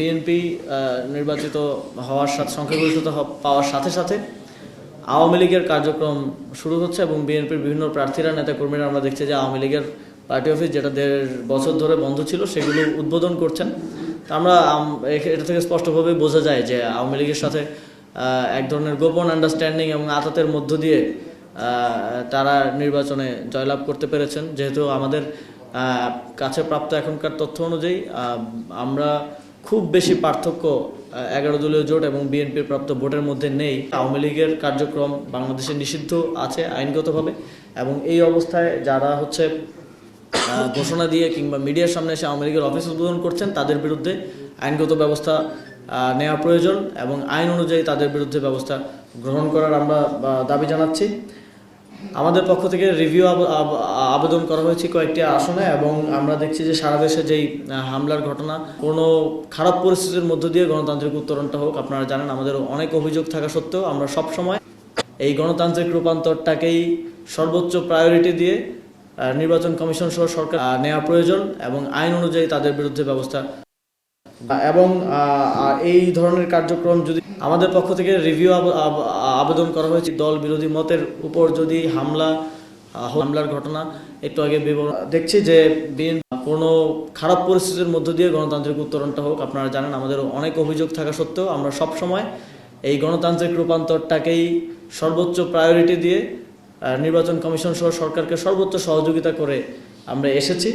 BNP নির্বাচিত হওয়ার সাথে সংখ্যাগরিষ্ঠতা পাওয়ার সাথে সাথে আওয়ামী লীগের কার্যক্রম শুরু হচ্ছে এবং বিএনপির বিভিন্ন প্রার্থীরা নেতাকর্মীরা আমরা দেখছি যে আওয়ামী লীগের পার্টি অফিস যেটা 1.5 বছর ধরে বন্ধ ছিল সেগুলো উদ্বোধন করছেন। আমরা এটা থেকে স্পষ্টভাবে বোঝা যায় যে আওয়ামী লীগের সাথে এক ধরনের গোপন আন্ডারস্ট্যান্ডিং এবং আতাতের মধ্য দিয়ে তারা নির্বাচনে জয়লাভ করতে পেরেছেন। যেহেতু আমাদের কাছে প্রাপ্ত এখনকার তথ্য অনুযায়ী আমরা খুব বেশি পার্থক্য 11 দলীয় জোট এবং বিএনপির প্রাপ্ত ভোটের মধ্যে নেই। আওয়ামী লীগের কার্যক্রম বাংলাদেশে নিষিদ্ধ আছে আইনগতভাবে, এবং এই অবস্থায় যারা ঘোষণা দিয়ে কিংবা মিডিয়ার সামনে এসে আওয়ামী লীগের অফিস উদ্বোধন করছেন তাদের বিরুদ্ধে আইনগত ব্যবস্থা নেওয়া প্রয়োজন এবং আইন অনুযায়ী তাদের বিরুদ্ধে ব্যবস্থা গ্রহণ করার আমরা দাবি জানাচ্ছি। আমাদের পক্ষ থেকে রিভিউ আবেদন করা হয়েছে কয়েকটি আসনে, এবং আমরা দেখছি যে সারা দেশে যেই হামলার ঘটনা, কোনো খারাপ পরিস্থিতির মধ্য দিয়ে গণতান্ত্রিক উত্তরণটা হোক। আপনারা জানেন আমাদের অনেক অভিযোগ থাকা সত্ত্বেও আমরা সবসময় এই গণতান্ত্রিক রূপান্তরটাকেই সর্বোচ্চ প্রায়োরিটি দিয়ে নির্বাচন কমিশন সহ সরকার নেওয়া প্রয়োজন এবং আইন অনুযায়ী তাদের বিরুদ্ধে ব্যবস্থা, এবং এই ধরনের কার্যক্রম যদি আমাদের পক্ষ থেকে রিভিউ আবেদন করা হয়েছে দল বিরোধী মতের উপর যদি হামলার ঘটনা একটু আগে বিবরণ দেখছি যে কোনো খারাপ পরিস্থিতির মধ্য দিয়ে গণতান্ত্রিক উত্তরণটা হোক। আপনারা জানেন আমাদের অনেক অভিযোগ থাকা সত্ত্বেও আমরা সবসময় এই গণতান্ত্রিক রূপান্তরটাকেই সর্বোচ্চ প্রায়োরিটি দিয়ে নির্বাচন কমিশন সহ সরকারকে সর্বোচ্চ সহযোগিতা করে আমরা এসেছি।